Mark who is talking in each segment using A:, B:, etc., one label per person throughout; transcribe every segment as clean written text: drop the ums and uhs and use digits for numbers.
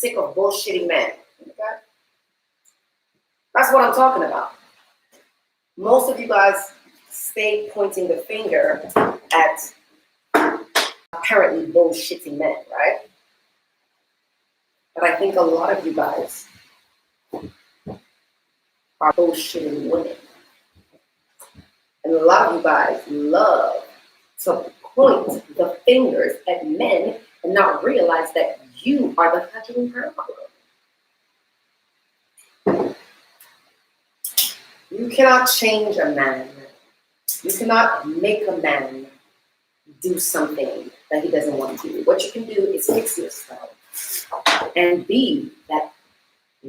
A: sick of bullshitting men. Okay? That's what I'm talking about. Most of you guys stay pointing the finger at apparently bullshitting men, right? But I think a lot of you guys are bullshitting women. And a lot of you guys love to point the fingers at men and not realize that you are the fucking problem. You cannot change a man. You cannot make a man do something that he doesn't want to do. What you can do is fix yourself and be that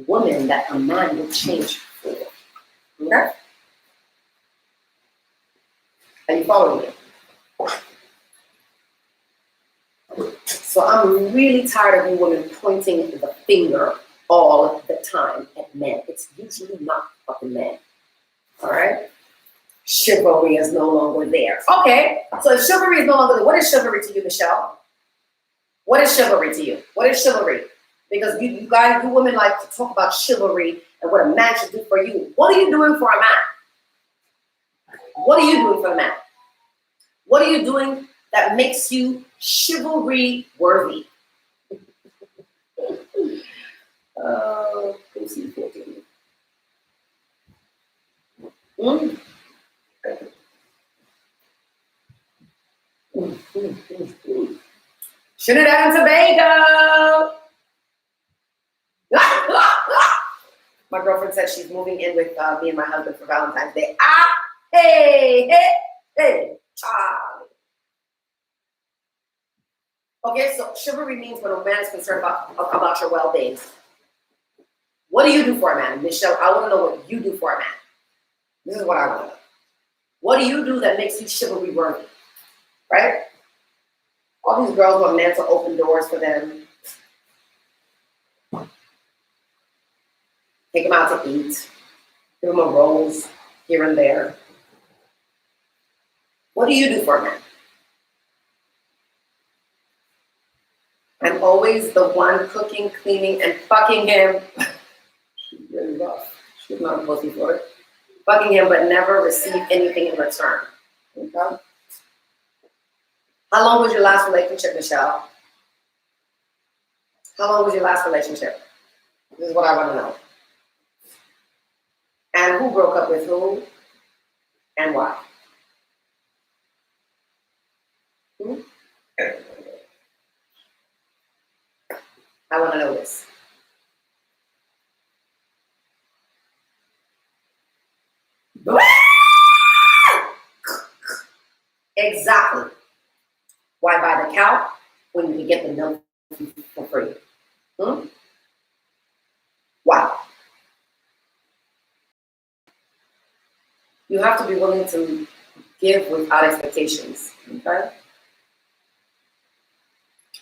A: woman that a man will change for. Okay? Are you following me? So I'm really tired of you women pointing the finger all the time at men. It's usually not fucking men. All right? Chivalry is no longer there. Okay, so if chivalry is no longer there, what is chivalry to you, Michelle? What is chivalry to you? What is chivalry? Because you guys, you women like to talk about chivalry and what a man should do for you. What are you doing for a man? What are you doing for a man? What are you doing that makes you chivalry worthy? Pussy 14. Trinidad and Tobago. My girlfriend said she's moving in with me and my husband for Valentine's Day. Hey, Charlie. Okay, so chivalry means when a man is concerned about your well-being. What do you do for a man? Michelle, I want to know what you do for a man. This is what I want to know. What do you do that makes you chivalry worthy? Right? All these girls want men to open doors for them. Take them out to eat. Give them a rose here and there. What do you do for a man? I'm always the one cooking, cleaning, and fucking him. She's really rough. She's not a pussy for it. Fucking him, but never receive anything in return. Okay? How long was your last relationship, Michelle? How long was your last relationship? This is what I want to know. And who broke up with who? And why? I want to know this. Exactly. Why buy the cow when you can get the milk for free? Wow. You have to be willing to give without expectations. Okay?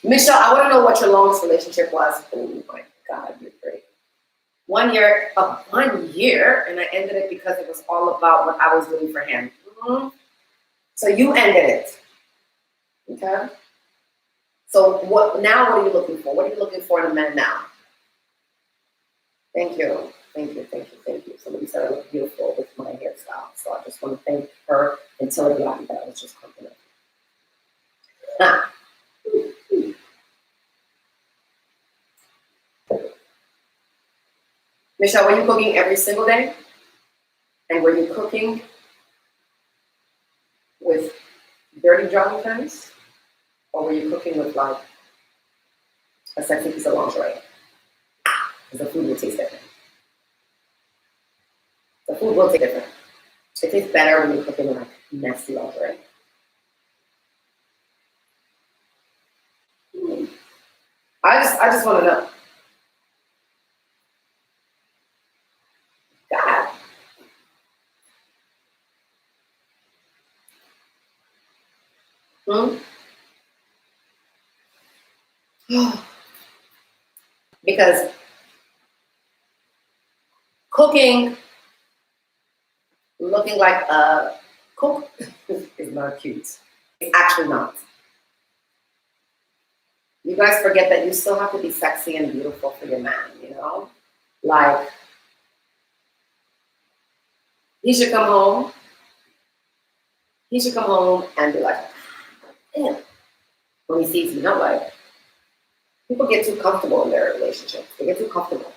A: Michelle, I want to know what your longest relationship was. Oh my God, you're great. 1 year, and I ended it because it was all about what I was doing for him. So you ended it. Okay? So what are you looking for? What are you looking for in a man now? Thank you. Somebody said I look beautiful with my hairstyle. So I just want to thank her and tell everybody that I was just complimenting. Michelle, were you cooking every single day? And were you cooking with dirty drawing pens? Or were you cooking with like a sexy piece of lingerie? Because the food will taste different. The food will taste different. It tastes better when you're cooking like nasty lingerie. I just want to know. God. Because cooking, looking like a cook is not cute. It's actually not. You guys forget that you still have to be sexy and beautiful for your man, you know? Like, he should come home. He should come home and be like, damn. When he sees you, not like, people get too comfortable in their relationships. They get too comfortable.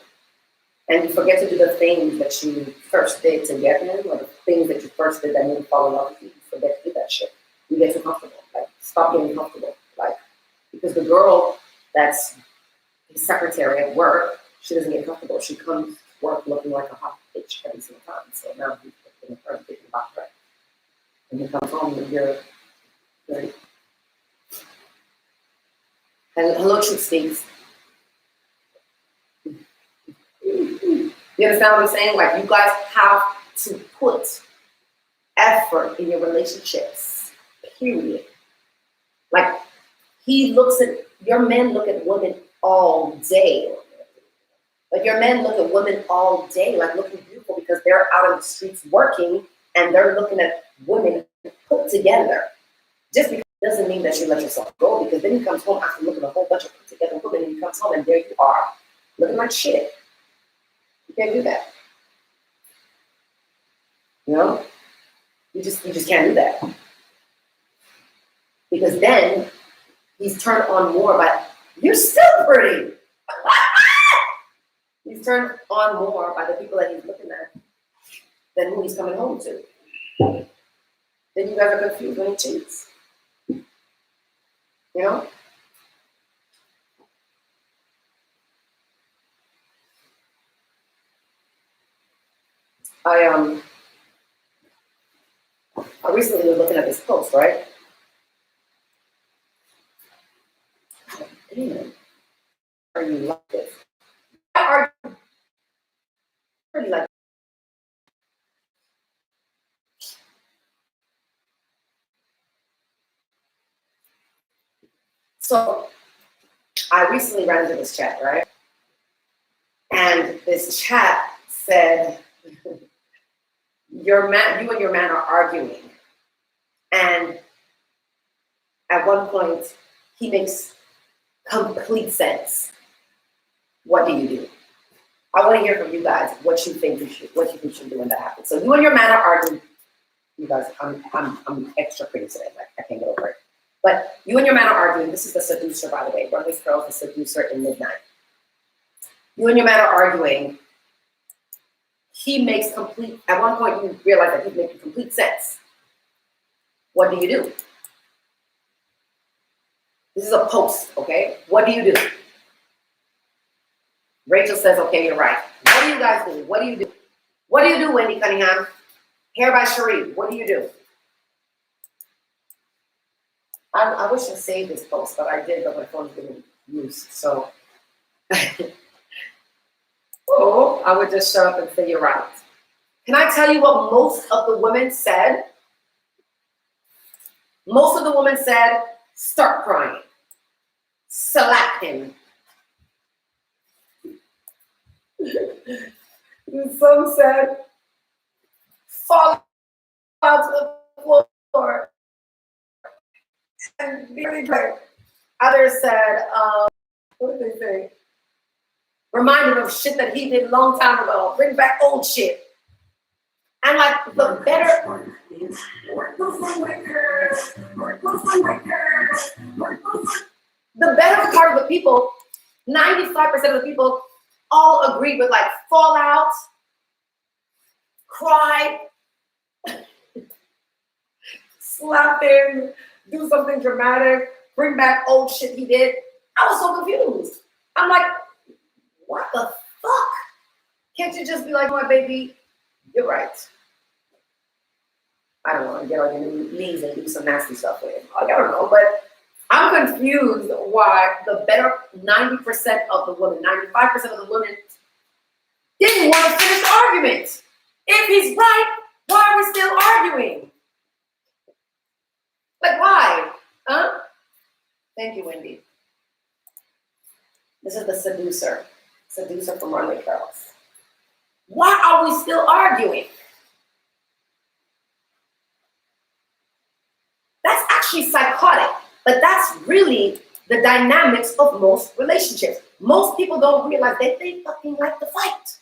A: And you forget to do the things that you first did to get him, or the things that you first did that made him fall in love with you. You forget to do that shit. You get too comfortable. Like, stop getting comfortable. Like, because the girl that's his secretary at work, she doesn't get comfortable. She comes to work looking like a hot bitch every single time. So now he's thinking about her. And he comes home and you're like, hello, truth stinks. You understand what I'm saying? Like, you guys have to put effort in your relationships, period. Like, your men look at women all day. Like, your men look at women all day, like looking beautiful because they're out on the streets working and they're looking at women put together. Just because it doesn't mean that you let yourself go, because then he comes home after looking at a whole bunch of put together women and he comes home and there you are, looking like shit. You can't do that. You know? You just can't do that. Because then he's turned on more by, you're still pretty. He's turned on more by the people that he's looking at than who he's coming home to. Then you guys are confused when he cheats. You know? I recently was looking at this post, right? Damn, are you like this? Why are you like? So I recently ran into this chat, right? And this chat said, you and your man are arguing. And at one point, he makes complete sense. What do you do? I want to hear from you guys what you think you should do when that happens. So you and your man are arguing. You guys, I'm extra pretty today. Like, I can't get over it. But you and your man are arguing. This is the seducer, by the way. Runway's Girl, the seducer in Midnight. You and your man are arguing. He makes at one point you realize that he's making complete sense. What do you do? This is a post, okay? What do you do? Rachel says, okay, you're right. What do you guys do? What do you do? What do you do, Wendy Cunningham? Hair by Cherie. What do you do? I wish I saved this post, but I did, but my phone's been used. So, oh, I would just shut up and say you're right. Can I tell you what most of the women said? Most of the women said, start crying. Slap him. Some said, fall out to the floor and be really great. Others said, what did they say? Remind him of shit that he did a long time ago. Bring back old shit. And like the better part of the people, 95% of the people all agreed with like fall out, cry, slap him, do something dramatic, bring back old shit he did. I was so confused. I'm like, what the fuck? Can't you just be like, my baby, you're right. I don't want to get on your knees and do some nasty stuff with him. Like, I don't know, but I'm confused why the better 90% of the women, 95% of the women didn't want to finish the argument. If he's right, why are we still arguing? Like, why? Huh? Thank you, Wendy. This is the seducer from Runway Girls. Why are we still arguing? That's actually psychotic, but that's really the dynamics of most relationships. Most people don't realize that they fucking like to fight.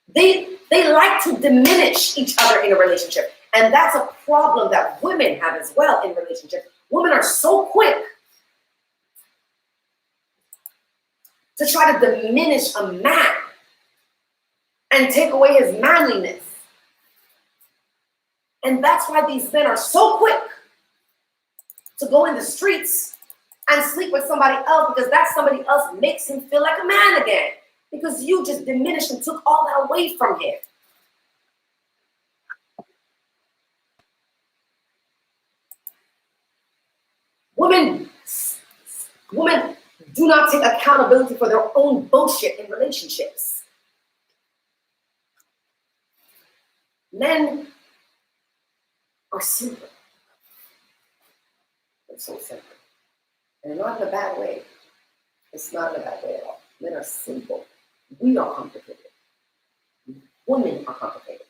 A: They like to diminish each other in a relationship. And that's a problem that women have as well in relationships. Women are so quick to try to diminish a man and take away his manliness. And that's why these men are so quick to go in the streets and sleep with somebody else, because that somebody else makes him feel like a man again. Because you just diminished and took all that away from him. Women do not take accountability for their own bullshit in relationships. Men are simple. They're so simple. And not in a bad way. It's not in a bad way at all. Men are simple. We are complicated. Women are complicated.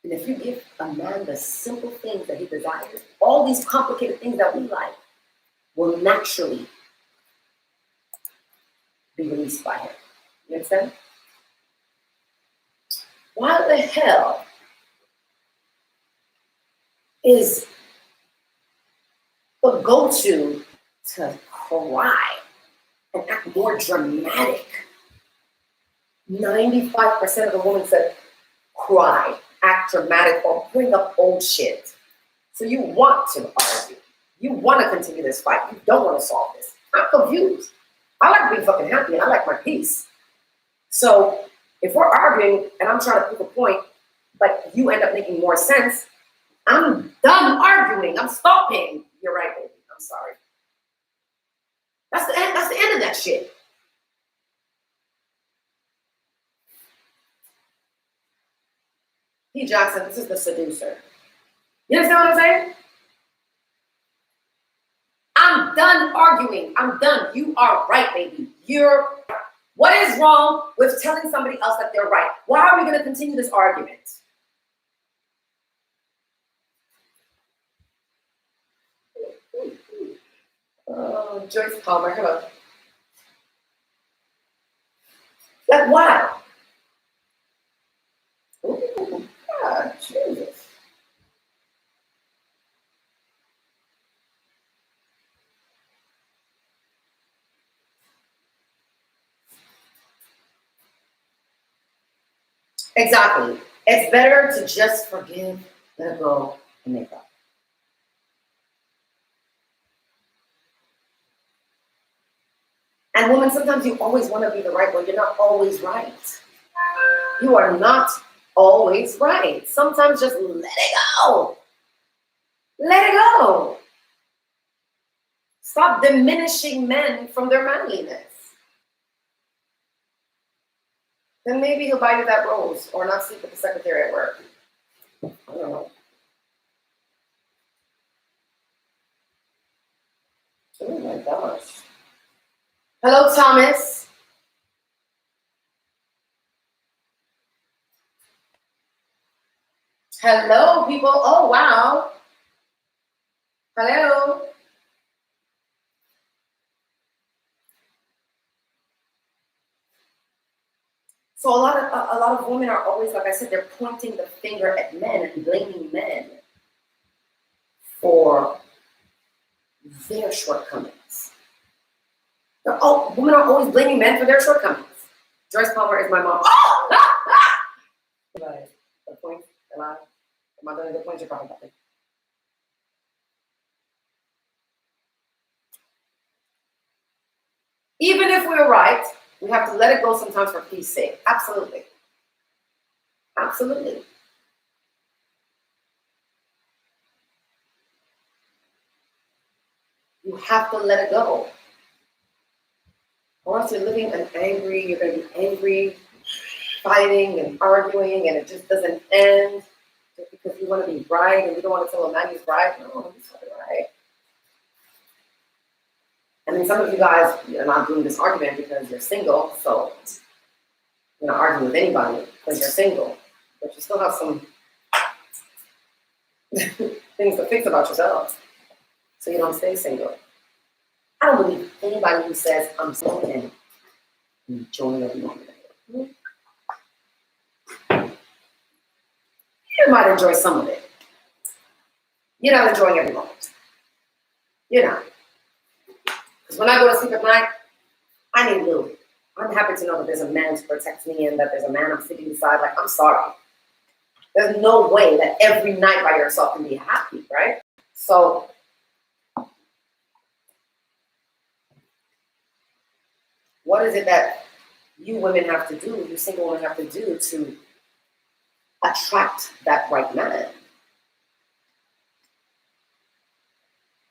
A: And if you give a man the simple things that he desires, all these complicated things that we like will naturally be released by him. You understand? Why the hell is the go-to to cry and act more dramatic? 95% of the women said cry, act dramatic, or bring up old shit. So you want to argue. You want to continue this fight. You don't want to solve this. I'm confused. I like being fucking happy and I like my peace. So if we're arguing and I'm trying to prove a point, but you end up making more sense, I'm done arguing. I'm stopping. You're right, baby. I'm sorry. That's the end. That's the end of that shit. P. Jackson, this is the seducer. You understand what I'm saying? I'm done arguing. I'm done. You are right, baby. You're right. What is wrong with telling somebody else that they're right? Why are we going to continue this argument? Oh, Joyce Palmer, hello. Like, wow. Ooh, God, Jesus. Exactly. It's better to just forgive, let it go, and make up. And women, sometimes you always want to be the right one. You're not always right. You are not always right. Sometimes just let it go. Let it go. Stop diminishing men from their manliness. Then maybe he'll buy you that rose or not sleep with the secretary at work. I don't know. Oh my gosh. Hello, Thomas. Hello, people. Oh, wow. Hello. So a lot of women are always, like I said, they're pointing the finger at men and blaming men for their shortcomings. Women are always blaming men for their shortcomings. Joyce Palmer is my mom. Oh! The point? Am I doing the point you're talking about? Even if we're right, we have to let it go sometimes for peace sake. Absolutely. Absolutely. You have to let it go. Or else you're living an angry, you're going to be angry, fighting and arguing, and it just doesn't end just because you want to be right and you don't want to tell a man he's right. No, he's right. I mean, some of you guys, you're not doing this argument because you're single, so you're not arguing with anybody because you're single, but you still have some things to fix about yourselves. so you don't stay single. I don't believe anybody who says I'm single and enjoying every moment. You might enjoy some of it. You're not enjoying every moment. You're not. Because when I go to sleep at night, I need Lou. I'm happy to know that there's a man to protect me and that there's a man I'm sitting beside. Like, I'm sorry. There's no way that every night by yourself can be happy, right? So, what is it that you women have to do, you single women have to do to attract that right man?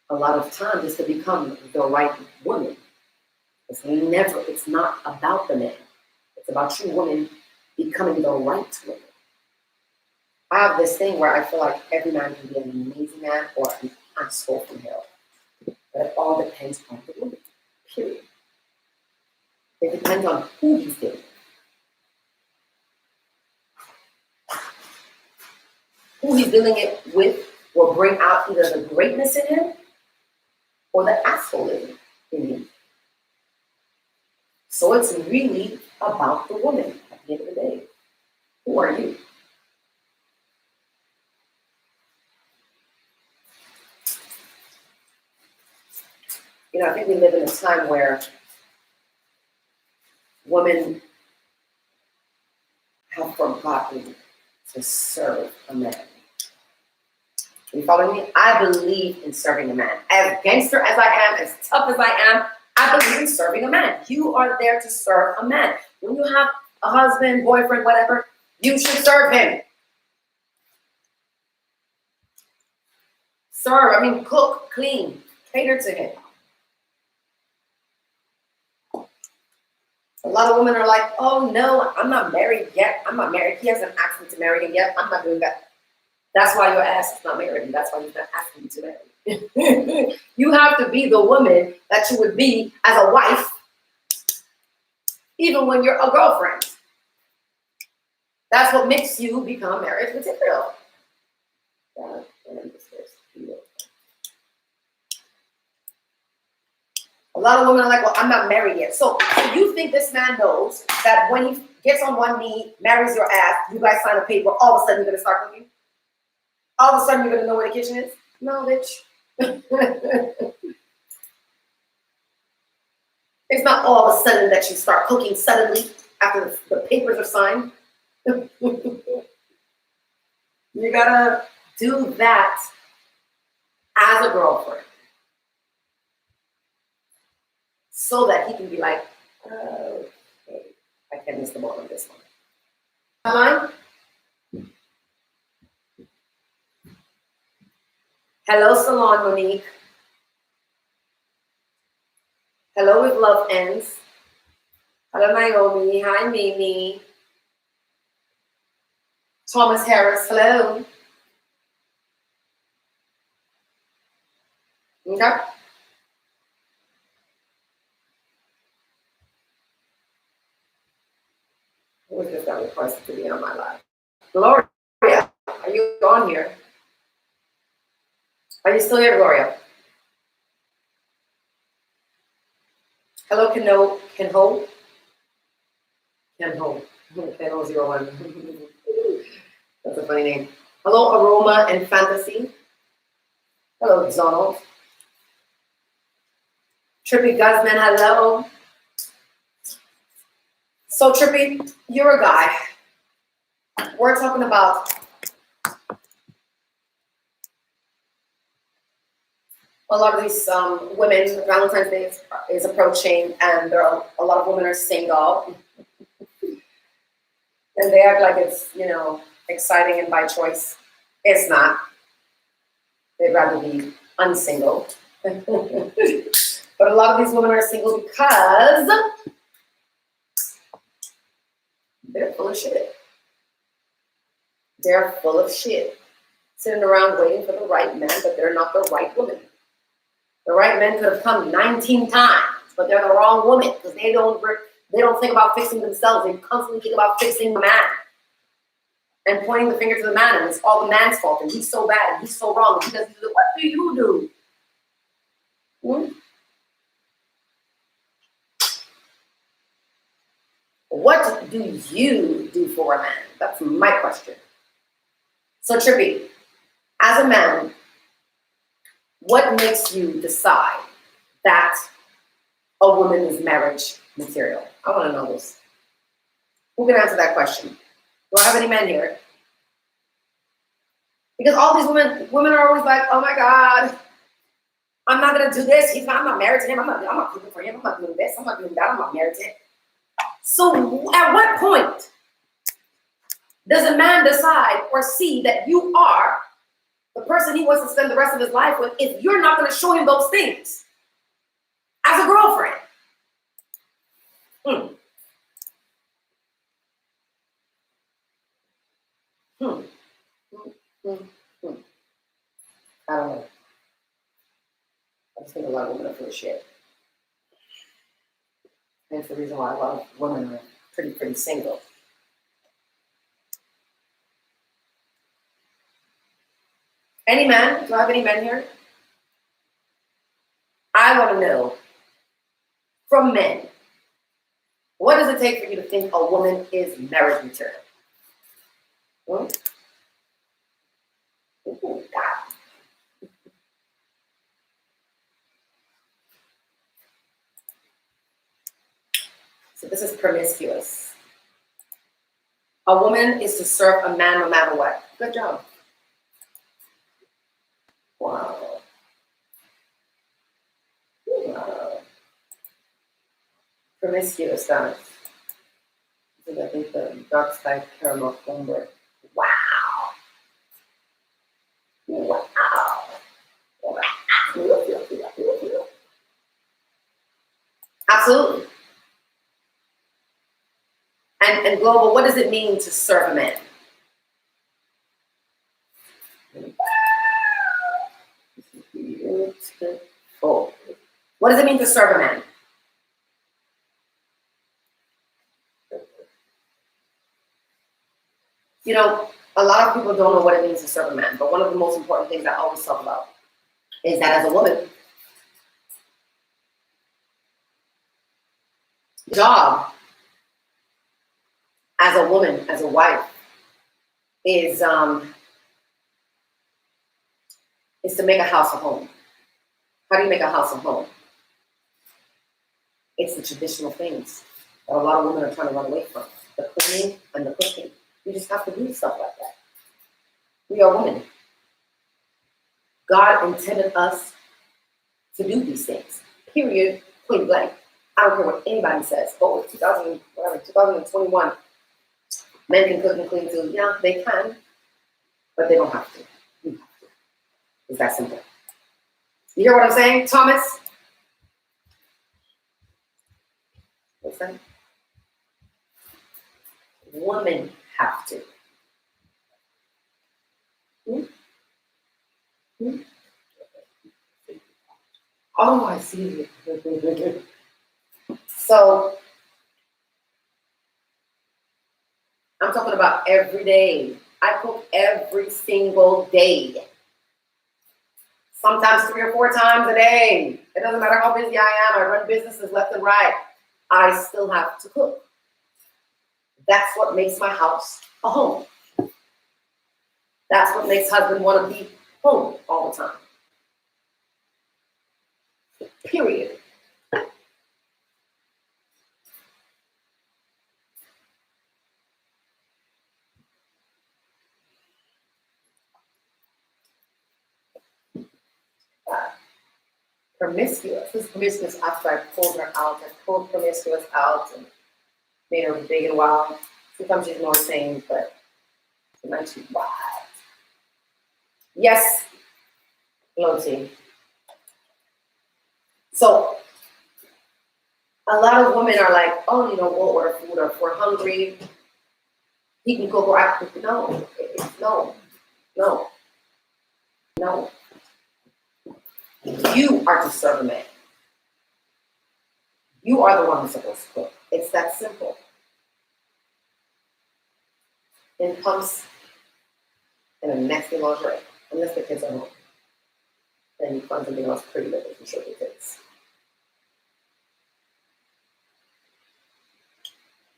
A: A lot of times is to become the right woman. It's not about the man. It's about you women becoming the right woman. I have this thing where I feel like every man can be an amazing man or an asshole from hell. But it all depends on the woman, period. It depends on who he's dealing with. Who he's dealing it with will bring out either the greatness in him or the asshole in him. So it's really about the woman at the end of the day. Who are you? You know, I think we live in a time where women have forgotten to serve a man. Are you following me? I believe in serving a man. As gangster as I am, as tough as I am, I believe in serving a man. You are there to serve a man. When you have a husband, boyfriend, whatever, you should serve him. Serve, cook, clean, cater to him. A lot of women are like, oh no, I'm not married yet. I'm not married. He hasn't asked me to marry him yet. I'm not doing that. That's why your ass is not married, and that's why he's not asking you to marry. You have to be the woman that you would be as a wife, even when you're a girlfriend. That's what makes you become marriage material. A lot of women are like, well, I'm not married yet. So you think this man knows that when he gets on one knee, marries your ass, you guys sign a paper, all of a sudden you're going to start cooking? All of a sudden you're going to know where the kitchen is? No, bitch. It's not all of a sudden that you start cooking suddenly after the papers are signed. You gotta do that as a girlfriend so that he can be like, okay, I can't miss the ball on this one. Am I? Hello, Salon Monique. Hello, with love ends. Hello, Naomi. Hi, Mimi. Thomas Harris. Hello. Okay. Who just got requested to be on my live? Gloria, are you on here? Are you still here, Gloria? Hello, Kenho. Kenho 01. That's a funny name. Hello, Aroma and Fantasy. Hello, Donald. Trippy Guzman, hello. So, Trippy, you're a guy. We're talking about a lot of these women. Valentine's Day is approaching, and there are a lot of women are single. And they act like it's, exciting and by choice. It's not. They'd rather be unsingle. But a lot of these women are single because they're full of shit. They're full of shit. Sitting around waiting for the right man, but they're not the right woman. The right men could have come 19 times, but they're the wrong woman because they don't think about fixing themselves. They constantly think about fixing the man and pointing the finger to the man, and it's all the man's fault, and he's so bad, and he's so wrong, and he doesn't do. What do you do? Hmm? What do you do for a man? That's my question. So Trippy, as a man, what makes you decide that a woman is marriage material? I want to know this. Who can answer that question? Do I have any men here? Because all these women are always like, oh my God, I'm not gonna do this. I'm not married to him. I'm not cooking for him. I'm not doing this. I'm not doing that. I'm not married to him. So at what point does a man decide or see that you are the person he wants to spend the rest of his life with if you're not going to show him those things as a girlfriend? Hmm. Hmm. Hmm. Hmm. Hmm. I don't know. I just think a lot of women are full of shit. And it's the reason why a lot of women are pretty single. Any man? Do I have any men here? I want to know from men, what does it take for you to think a woman is marriage material? Hmm? Ooh, God. So this is promiscuous. A woman is to serve a man no matter what. Good job. Wow. Wow. Promiscuous, guys. This is, I think, the dark sky caramel homeward. Wow. Wow. Absolutely. And Global, what does it mean to serve a man? Beautiful. What does it mean to serve a man? You know, a lot of people don't know what it means to serve a man, but one of the most important things I always talk about is that as a woman, job as a woman, as a wife, is to make a house a home. How do you make a house a home? It's the traditional things that a lot of women are trying to run away from. The cleaning and the cooking. You just have to do stuff like that. We are women. God intended us to do these things. Period. Point blank. I don't care what anybody says. Oh, it's 2021. Men can cook and clean too. Yeah, they can, but they don't have to. You have to. It's that simple. You hear what I'm saying, Thomas? What's that? Women have to. Hmm? Hmm? Oh, I see. So I'm talking about every day. I cook every single day. Sometimes 3 or 4 times a day. It doesn't matter how busy I am. I run businesses left and right. I still have to cook. That's what makes my house a home. That's what makes husband want to be home all the time. Period. Promiscuous. This is promiscuous after I pulled her out. I pulled promiscuous out and made her big and wild. Sometimes she's more sane, but sometimes she's wild. Yes, Loti. So a lot of women are like, oh, you know, we'll order food, or if we're hungry, he can cook or I can cook. No, no, no, no. You are to serve a man. You are the one who's supposed to cook. It's that simple. In pumps and a nasty lingerie, unless the kids are home. then you find something else pretty that they can show your kids.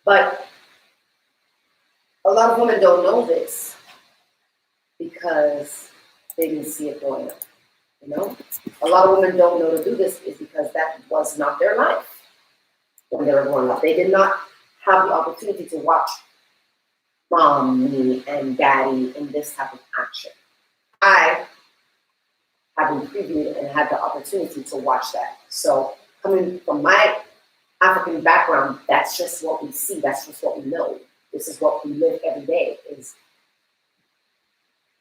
A: But a lot of women don't know this because they didn't see it growing up. You know, a lot of women don't know to do this is because that was not their life when they were growing up. They did not have the opportunity to watch mommy and daddy in this type of action. I have been previewed and had the opportunity to watch that. So coming from my African background, that's just what we see. That's just what we know. This is what we live every day. Is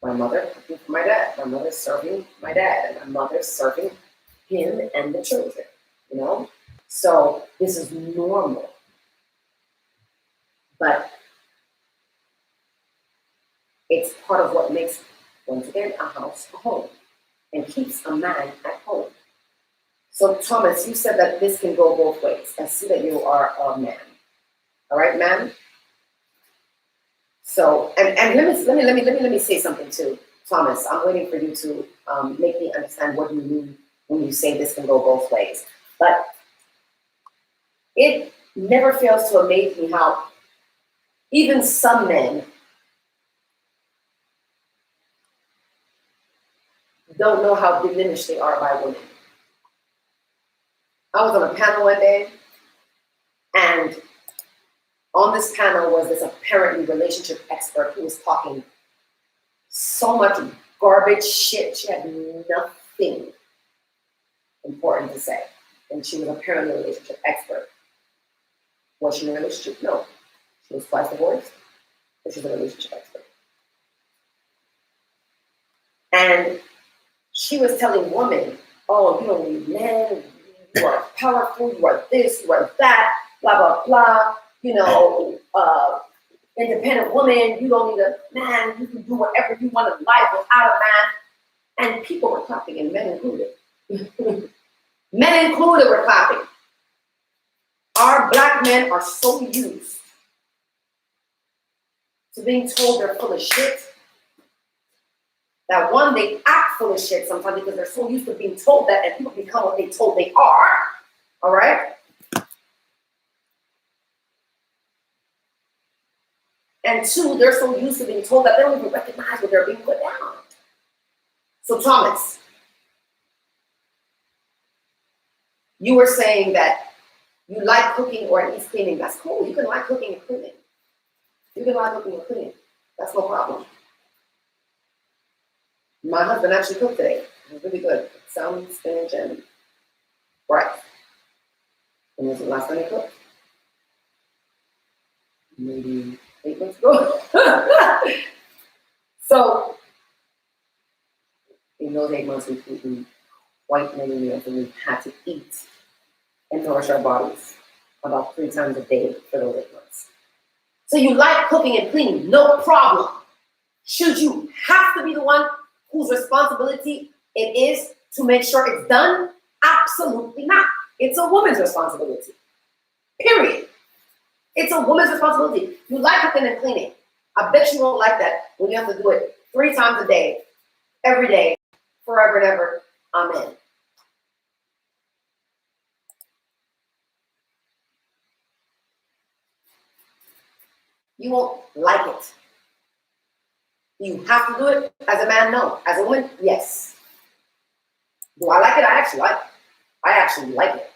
A: my mother cooking for my dad, my mother serving my dad, and my mother serving him and the children. You know, so this is normal. But it's part of what makes, once again, a house a home and keeps a man at home. So Thomas, you said that this can go both ways. I see that you are a man. All right, man. So and let me say something too, Thomas. I'm waiting for you to make me understand what you mean when you say this can go both ways. But it never fails to amaze me how even some men don't know how diminished they are by women. I was on a panel one day, and on this panel was this apparently relationship expert who was talking so much garbage shit. She had nothing important to say. And she was apparently a relationship expert. Was she in a relationship? No. She was twice divorced, but she's a relationship expert. And she was telling women, oh, you don't need men, you are powerful, you are this, you are that, blah, blah, blah. You know, independent woman, you don't need a man, you can do whatever you want in life without a man. And people were clapping, and men included. Men included were clapping. Our black men are so used to being told they're full of shit that one, they act full of shit sometimes because they're so used to being told that, and people become what they told they are. All right? And two, they're so used to being told that they don't even recognize what they're being put down. So Thomas, you were saying that you like cooking or at least cleaning. That's cool. You can like cooking and cleaning. You can like cooking and cleaning. That's no problem. My husband actually cooked today. It was really good. Salmon, spinach, and rice. When was the last time he cooked? Maybe 8 months ago. So, in those 8 months, we've eaten quite many meals, and we've had to eat and nourish our bodies about 3 times a day for those 8 months. So you like cooking and cleaning, no problem. Should you have to be the one whose responsibility it is to make sure it's done? Absolutely not. It's a woman's responsibility. Period. It's a woman's responsibility. You like cooking and cleaning. I bet you won't like that when you have to do it 3 times a day, every day, forever and ever. Amen. You won't like it. You have to do it. As a man, no. As a woman, yes. Do I like it? I actually like it. I actually like it.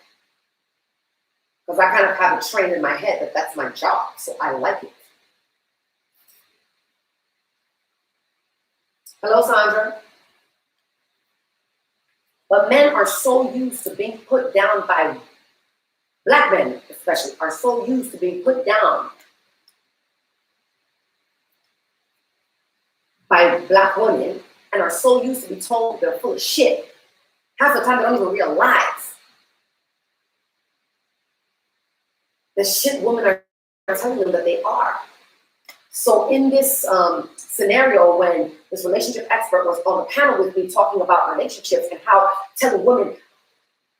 A: Because I kind of have it trained in my head that that's my job. So I like it. Hello, Sandra. But men are so used to being put down by, black men especially, are so used to being put down by black women and are so used to be told they're full of shit. Half the time they don't even realize the shit women are telling them that they are. So in this scenario, when this relationship expert was on the panel with me talking about relationships and how telling women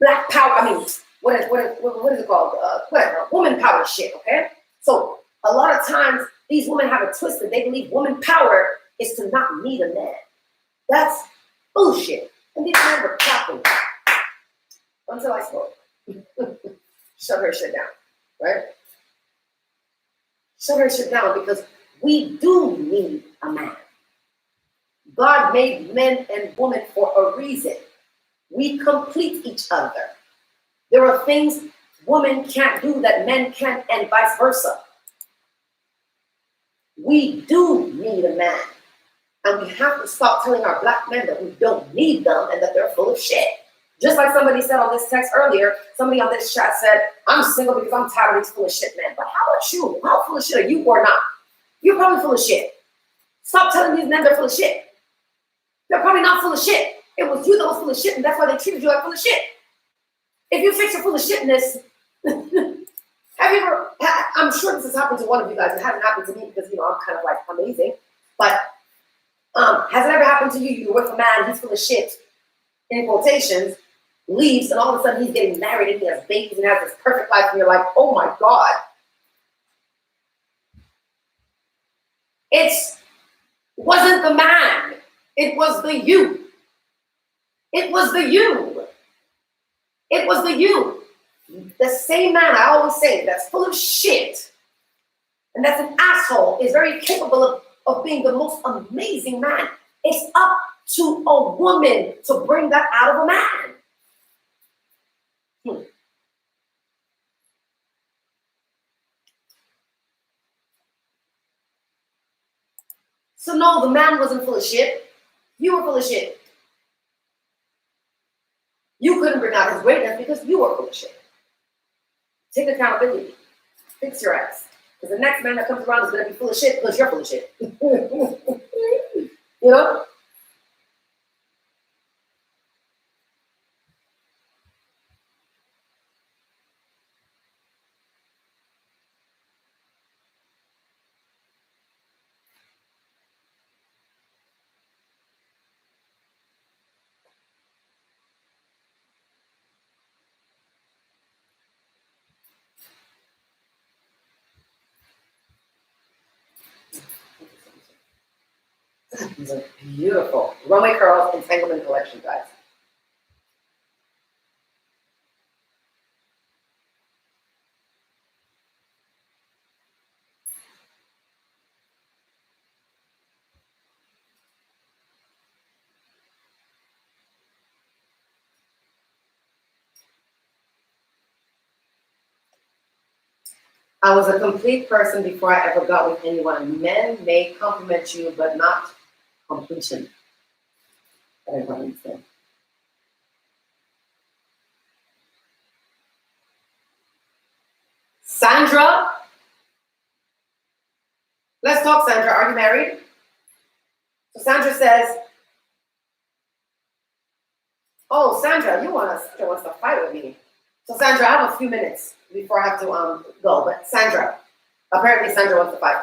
A: black power, I mean, what is it called? Whatever, woman power shit, okay? So a lot of times these women have it twisted. They believe woman power is to not need a man. That's bullshit. And these men were clapping until I spoke. Shut her shit down, right? Shut her shit down, because we do need a man. God made men and women for a reason. We complete each other. There are things women can't do that men can, and vice versa. We do need a man. And we have to stop telling our black men that we don't need them and that they're full of shit. Just like somebody said on this text earlier, somebody on this chat said, I'm single because I'm tired of these full of shit men. But how about you? How full of shit are you or not? You're probably full of shit. Stop telling these men they're full of shit. They're probably not full of shit. It was you that was full of shit, and that's why they treated you like full of shit. If you fix your full of shitness, have you ever, I'm sure this has happened to one of you guys. It hasn't happened to me because, I'm kind of like amazing. But has it ever happened to you? You're with a man, he's full of shit, in quotations, leaves, and all of a sudden he's getting married and he has babies and has this perfect life, and you're like, oh my God. It wasn't the man. It was the you. It was the you. It was the you. The same man, I always say, that's full of shit and that's an asshole, is very capable of being the most amazing man. It's up to a woman to bring that out of a man. So no, the man wasn't full of shit. You were full of shit. You couldn't bring out his greatness because you were full of shit. Take accountability. Fix your ass. Because the next man that comes around is going to be full of shit because you're full of shit. You know? These are beautiful. Runway Curls Entanglement Collection, guys. I was a complete person before I ever got with anyone. Men may compliment you, but not completion. I don't understand. Sandra? Let's talk, Sandra. Are you married? So Sandra says, oh, Sandra wants to fight with me. So Sandra, I have a few minutes before I have to go. But Sandra, apparently Sandra wants to fight.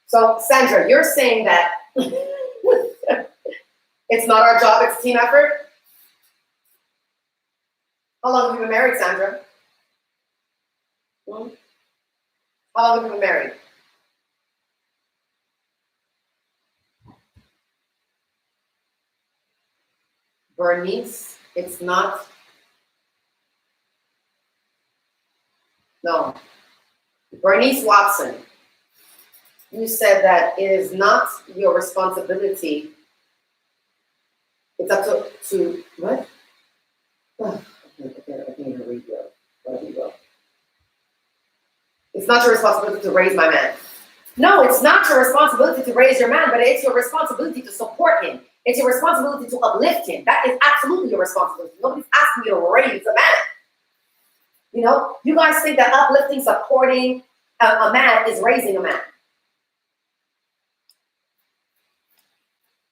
A: So Sandra, you're saying that it's not our job, it's a team effort? How long have you been married, Sandra? How long have you been married? Bernice, it's not. No. Bernice Watson, you said that it is not your responsibility. It's up to what? Oh, I can't even read you. Let me go. It's not your responsibility to raise my man. No, it's not your responsibility to raise your man, but it's your responsibility to support him. It's your responsibility to uplift him. That is absolutely your responsibility. Nobody's asking you to raise a man. You know, you guys think that uplifting, supporting a man is raising a man.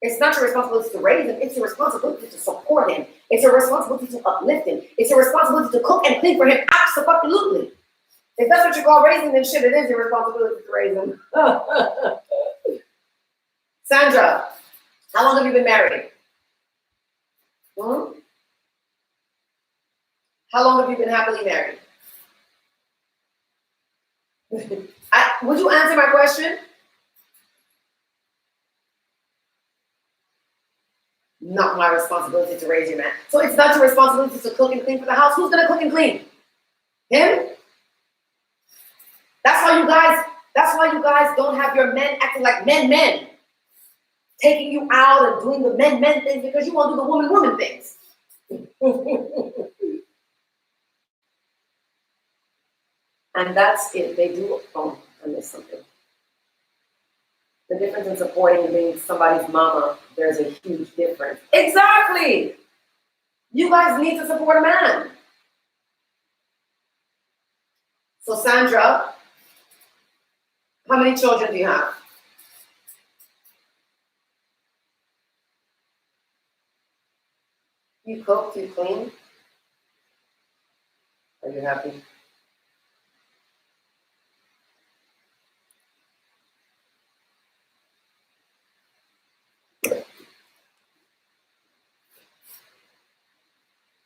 A: It's not your responsibility to raise him. It's your responsibility to support him. It's your responsibility to uplift him. It's your responsibility to cook and clean for him. Absolutely. If that's what you call raising, then shit, it is your responsibility to raise him. Sandra, how long have you been married? How long have you been happily married? Would you answer my question? Not my responsibility to raise your man. So it's not your responsibility to cook and clean for the house. Who's gonna cook and clean? Him? That's why you guys don't have your men acting like men. Taking you out and doing the men things because you won't do the woman things. And that's it. They do, oh, I missed something. The difference in supporting and being somebody's mama, there's a huge difference. Exactly. You guys need to support a man. So Sandra, how many children do you have? You cook, you clean? Are you happy?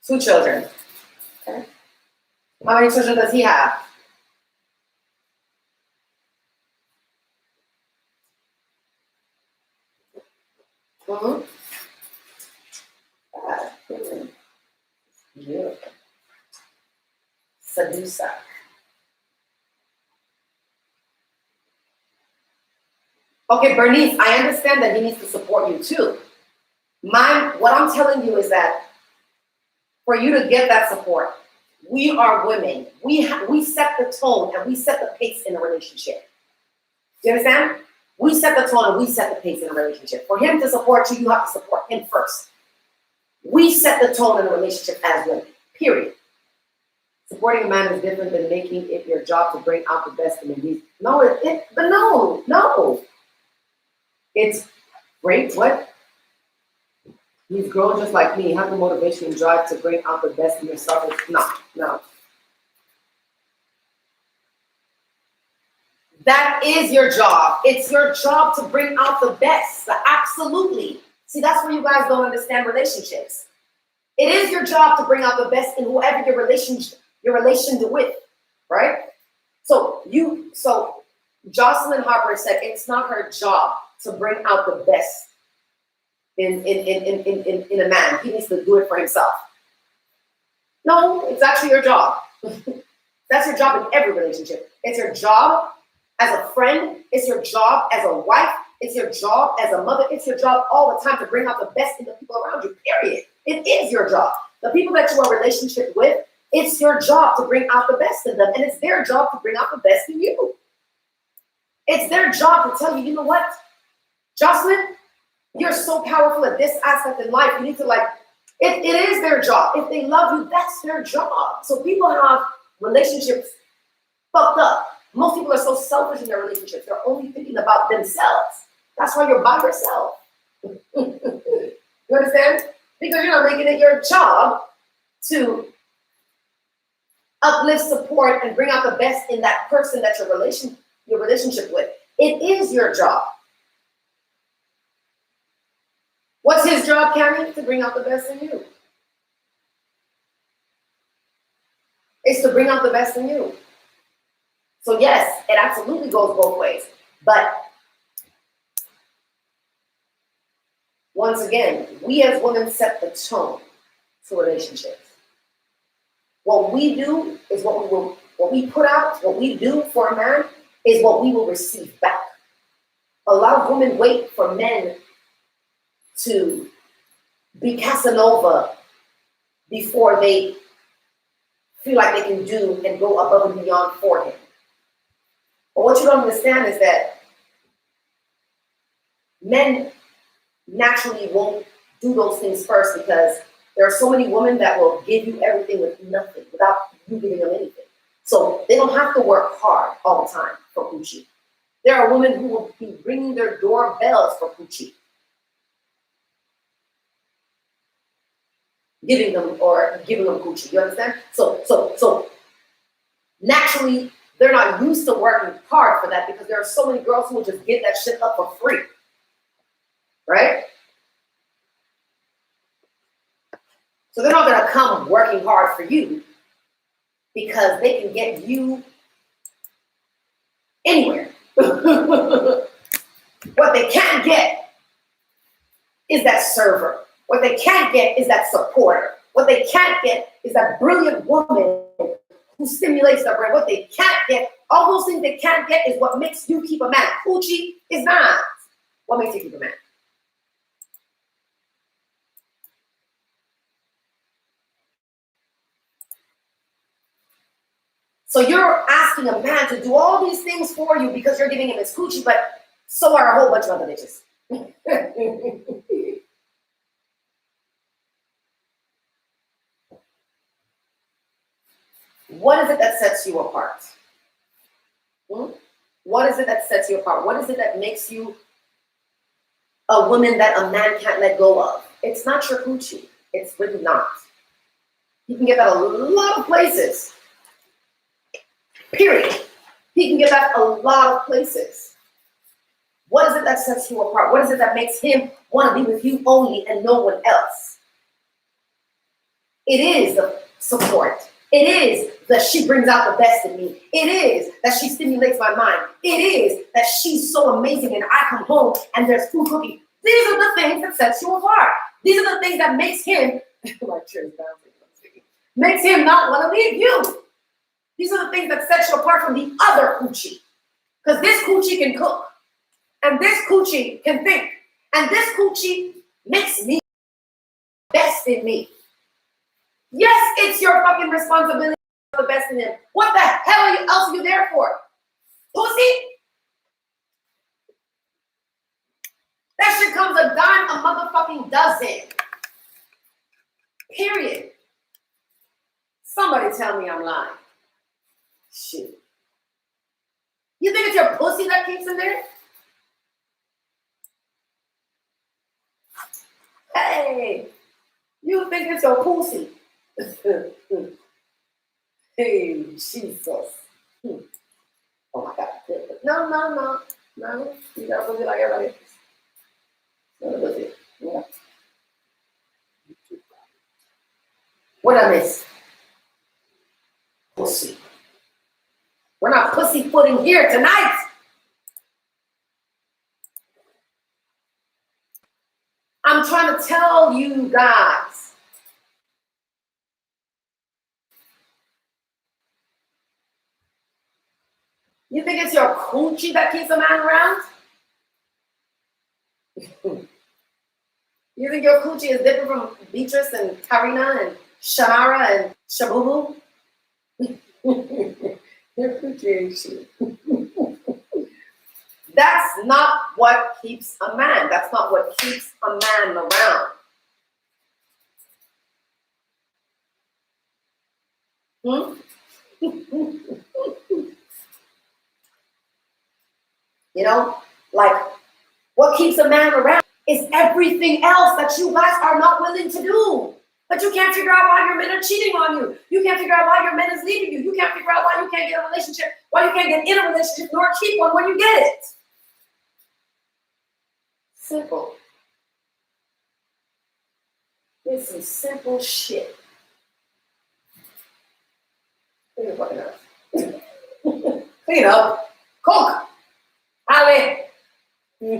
A: Two children. Okay. How many children does he have? Mm-hmm. Beautiful. Seducer. Okay, Bernice, I understand that he needs to support you too. What I'm telling you is that for you to get that support, we are women. We set the tone and we set the pace in a relationship. Do you understand? We set the tone and we set the pace in a relationship. For him to support you, you have to support him first. We set the tone in a relationship as women, period. Supporting a man is different than making it your job to bring out the best in him. No. It's great. What? He's grown just like me. Have the motivation and drive to bring out the best in yourself. No. That is your job. It's your job to bring out the best. Absolutely. See, that's where you guys don't understand relationships. It is your job to bring out the best in whoever your relation with, right? So Jocelyn Harper said it's not her job to bring out the best in a man. He needs to do it for himself. No, it's actually your job. That's your job in every relationship. It's your job as a friend. It's your job as a wife. It's your job as a mother. It's your job all the time to bring out the best in the people around you, period. It is your job. The people that you are in a relationship with, it's your job to bring out the best in them. And it's their job to bring out the best in you. It's their job to tell you, you know what, Jocelyn, you're so powerful at this aspect in life. You need to it is their job. If they love you, that's their job. So people have relationships fucked up. Most people are so selfish in their relationships. They're only thinking about themselves. That's why you're by yourself. You understand? Because you're not making it your job to uplift, support, and bring out the best in that person that your relationship with. It is your job. What's his job, Cammie? To bring out the best in you. It's to bring out the best in you. So yes, it absolutely goes both ways. But once again, we as women set the tone to relationships. What we do is what we put out, what we do for a man is what we will receive back. A lot of women wait for men to be Casanova before they feel like they can do and go above and beyond for him. But what you don't understand is that men naturally won't do those things first because there are so many women that will give you everything with nothing, without you giving them anything. So they don't have to work hard all the time for Poochie. There are women who will be ringing their doorbells for Poochie. Giving them Poochie, you understand? So naturally, they're not used to working hard for that because there are so many girls who will just get that shit up for free, right? So they're not gonna come working hard for you because they can get you anywhere. What they can't get is that server. What they can't get is that supporter. What they can't get is that brilliant woman who stimulates their brain. What they can't get, all those things they can't get is what makes you keep a man. Coochie is not what makes you keep a man. So you're asking a man to do all these things for you because you're giving him his coochie, but so are a whole bunch of other bitches. What is it that sets you apart? What is it that sets you apart? What is it that makes you a woman that a man can't let go of? It's not your coochie. It's really not. You can get that a lot of places. Period. He can get that a lot of places. What is it that sets you apart? What is it that makes him want to be with you only and no one else? It is the support. It is that she brings out the best in me. It is that she stimulates my mind. It is that she's so amazing and I come home and there's food cooking. These are the things that sets you apart. These are the things that makes him, makes him not want to leave you. These are the things that set you apart from the other coochie. Because this coochie can cook. And this coochie can think. And this coochie makes me best in me. Yes, it's your fucking responsibility to be the best in him. What the hell else are you there for? Pussy? That shit comes a dime a motherfucking dozen. Period. Somebody tell me I'm lying. Shit. You think it's your pussy that keeps him there? Hey, you think it's your pussy? Hey, Jesus. Oh my God. No. You gotta put it like everybody else. Yeah. What I miss? Pussy. We're not pussyfooting here tonight. I'm trying to tell you guys. You think it's your coochie that keeps a man around? You think your coochie is different from Beatrice and Karina and Shanara and Shabubu? Your coochie ain't shit. That's not what keeps a man. That's not what keeps a man around. You know, like what keeps a man around is everything else that you guys are not willing to do. But you can't figure out why your men are cheating on you. You can't figure out why your man is leaving you. You can't figure out why you can't get a relationship, why you can't get in a relationship nor keep one when you get it. Simple. It's some simple shit. Clean fucking up. Clean up. Cook. Ali. I'm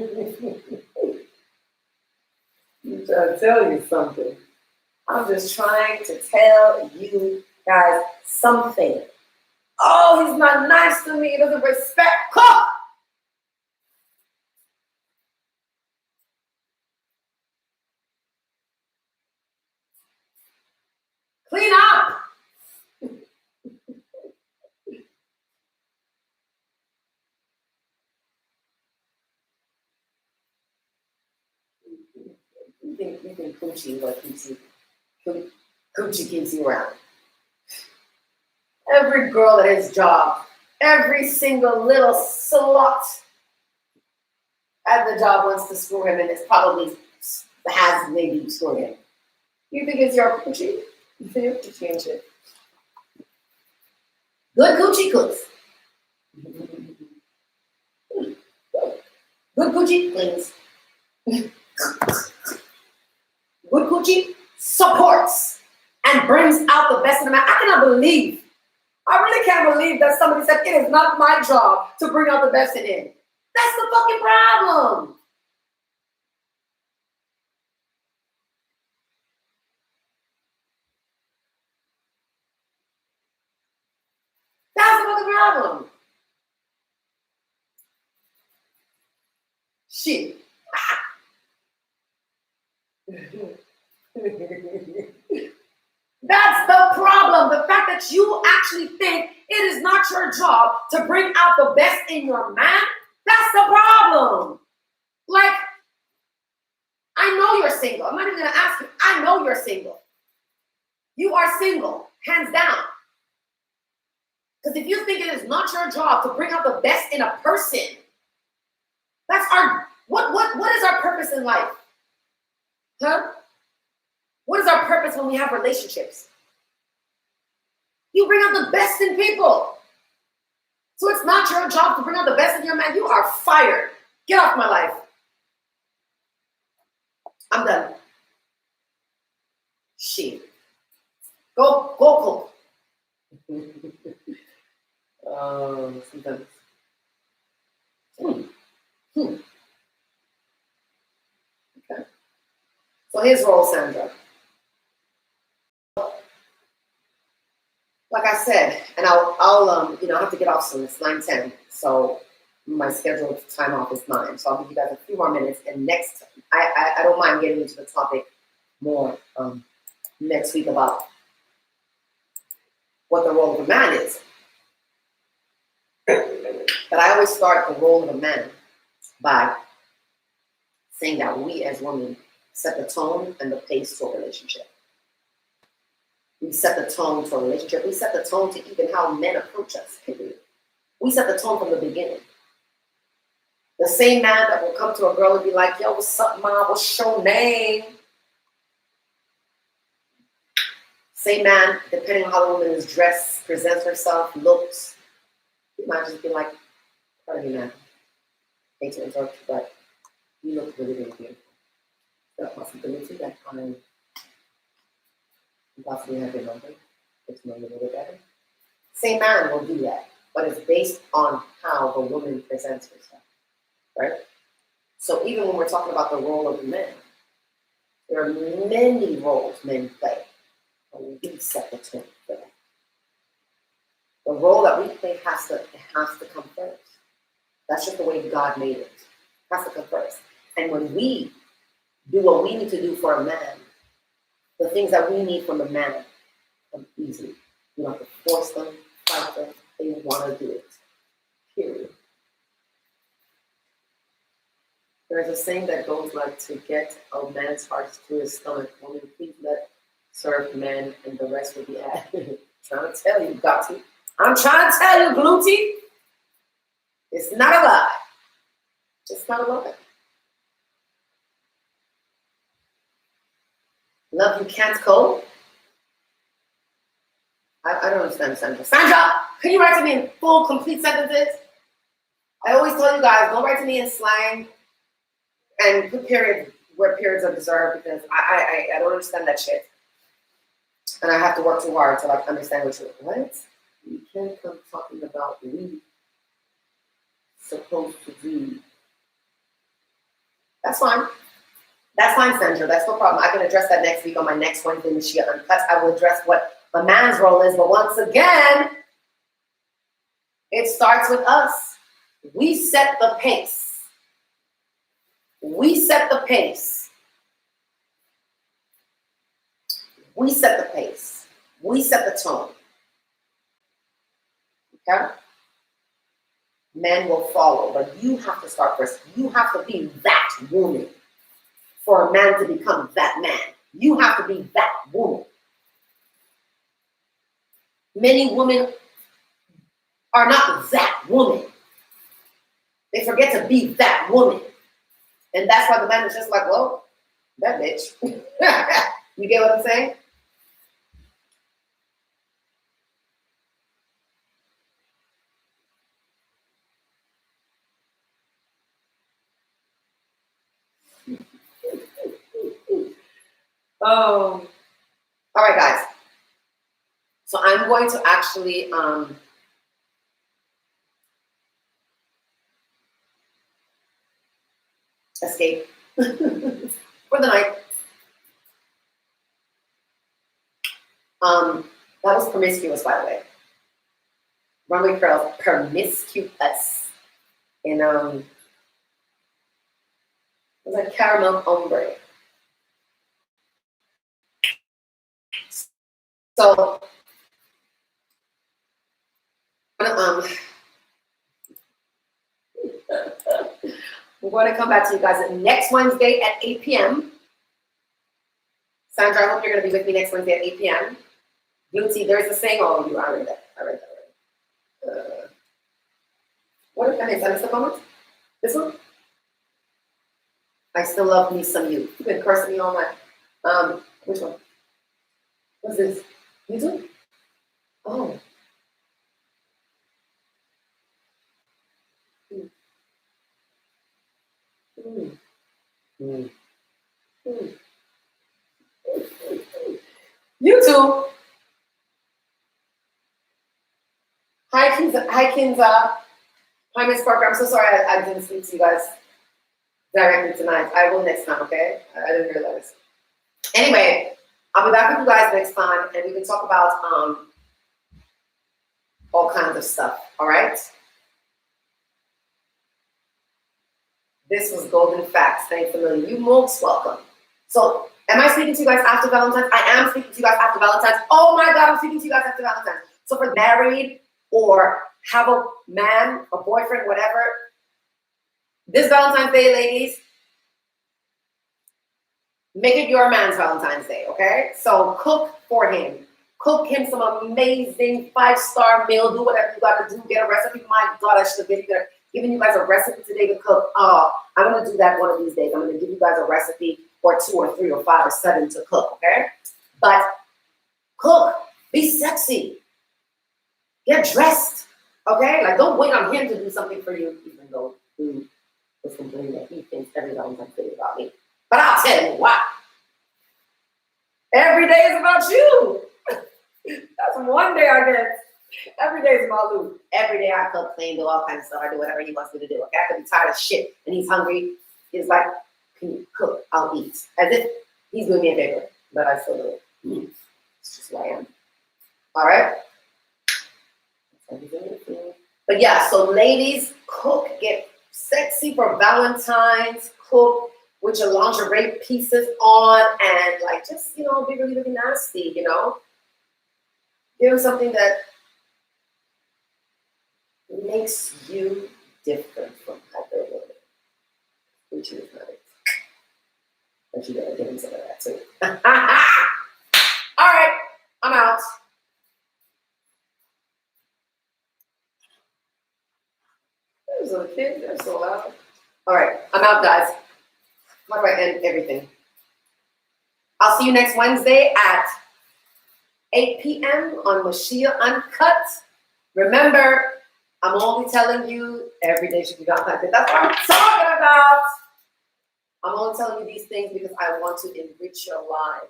A: trying to tell you something. I'm just trying to tell you guys something. Oh, he's not nice to me. He doesn't respect. Cook. Clean up. You think coochie what keeps you? Coochie keeps you around. Every girl at his job, every single little slut at the job wants to screw him, and it's probably has maybe screwed him. You think it's your coochie? You think your coochie ain't shit? Good coochie cooks. Good coochie cleans. Good coochie supports and brings out the best in the man. I really can't believe that somebody said it is not my job to bring out the best in him. That's the fucking problem. That's the fucking problem. Shit. That's the problem. The fact that you actually think it is not your job to bring out the best in your man, that's the problem. Like, I know you're single. I'm not even going to ask you. I know you're single. You are single, hands down. Because if you think it is not your job to bring out the best in a person, that's our, what is our purpose in life? Huh? What is our purpose when we have relationships? You bring out the best in people. So it's not your job to bring out the best in your man. You are fired. Get off my life. I'm done. Shit. Go cook. Sometimes. Okay. So here's role, Sandra. Like I said, and I'll have to get off soon. It's 9:10, so my scheduled time off is 9. So I'll give you guys a few more minutes. And next, I don't mind getting into the topic more next week about what the role of a man is. But I always start the role of a man by saying that we as women set the tone and the pace to a relationship. We set the tone to a relationship. We set the tone to even how men approach us. We set the tone from the beginning. The same man that will come to a girl and be like, yo, what's up, mom? What's your name? Same man, depending on how the woman is dressed, presents herself, looks, you might just be like, pardon me, man. Hate to interrupt you, but you look really, really beautiful. There's a possibility that I possibly have your number, get to know you a little better. Same man will do that, but it's based on how the woman presents herself, right? So even when we're talking about the role of men, there are many roles men play, and we set the tone for that. The role that we play has to come first. That's just the way God made it. It has to come first. And when we do what we need to do for a man, the things that we need from a man come easily. You don't have to force them, fight them. They want to do it. Period. There's a saying that goes like, to get a man's heart to his stomach, woman, please let serve men and the rest will be added. Trying to tell you, Gotti. I'm trying to tell you, Gluty. It's not a lie. It's not a lie. Love you can't code. I don't understand, Sandra. Sandra, can you write to me in full, complete sentences? I always tell you guys, don't write to me in slang and put periods where periods are deserved, because I don't understand that shit. And I have to work too hard to like understand what. You can't come talking about we supposed to do. That's fine. That's fine, Sandra. That's no problem. I can address that next week on my next Wednesday Mushiya Uncut. I will address what a man's role is. But once again, it starts with us. We set the pace. We set the pace. We set the pace. We set the tone. Okay? Men will follow, but you have to start first. You have to be that woman for a man to become that man. You have to be that woman. Many women are not that woman. They forget to be that woman. And that's why the man is just like, well, that bitch. You get what I'm saying? Oh, all right, guys. So I'm going to actually escape for the night. That was promiscuous, by the way. runway curls, promiscuous. And it's like caramel ombre. So I'm going to come back to you guys next Wednesday at 8 p.m. Sandra, I hope you're going to be with me next Wednesday at 8 p.m. Beauty, there's a saying, oh, you I read that. I read that already. What if that is? I missed the comment? This one? I still love me some you. You've been cursing me all night. Which one? What's this? YouTube? Oh. Mm. Mm. Mm. Mm. YouTube. Hi, Kinza. Hi, Miss Parker. I'm so sorry I didn't speak to you guys directly tonight. I will next time, okay? I didn't realize. Anyway, I'll be back with you guys next time, and we can talk about all kinds of stuff, all right? This was Golden Facts. Thanks a million. You most welcome. So, am I speaking to you guys after Valentine's? I am speaking to you guys after Valentine's. Oh my God, I'm speaking to you guys after Valentine's. So, for married or have a man, a boyfriend, whatever, this Valentine's Day, ladies, make it your man's Valentine's Day, okay? So, cook for him. Cook him some amazing 5-star meal. Do whatever you got to do. Get a recipe. My God, I should have given you guys a recipe today to cook. I'm going to do that one of these days. I'm going to give you guys a recipe or 2 or 3 or 5 or 7 to cook, okay? But cook. Be sexy. Get dressed, okay? Like, don't wait on him to do something for you, even though he is complaining that he thinks every Valentine's Day about me. But I'll tell you what. Every day is about you. That's one day I get. Every day is about Lou. Every day I cook, clean, do all kinds of stuff. I do whatever he wants me to do. Okay, I could be tired of shit and he's hungry. He's like, can you cook? I'll eat. As if he's doing me a favor, but I still do it. It's just who I am. All right? But yeah, so ladies, cook. Get sexy for Valentine's. Cook with your lingerie pieces on and like just, be really, really nasty, Give him something that makes you different from other women, which is nice. But you gotta give him some of that too. All right, I'm out. Those little kids, they're so loud. All right, I'm out, guys. How do I end everything? I'll see you next Wednesday at 8 p.m. on Mushiya Uncut. Remember, I'm only telling you every day should be Valentine's Day. That's what I'm talking about. I'm only telling you these things because I want to enrich your lives.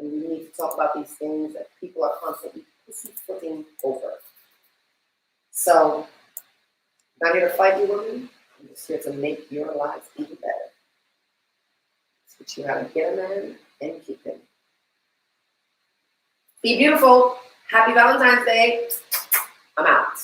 A: And we need to talk about these things that people are constantly pussyfooting over. So, I'm not here to fight you, women. I'm just here to make your lives even better. Teach you how to get a man and keep him. Be beautiful. Happy Valentine's Day. I'm out.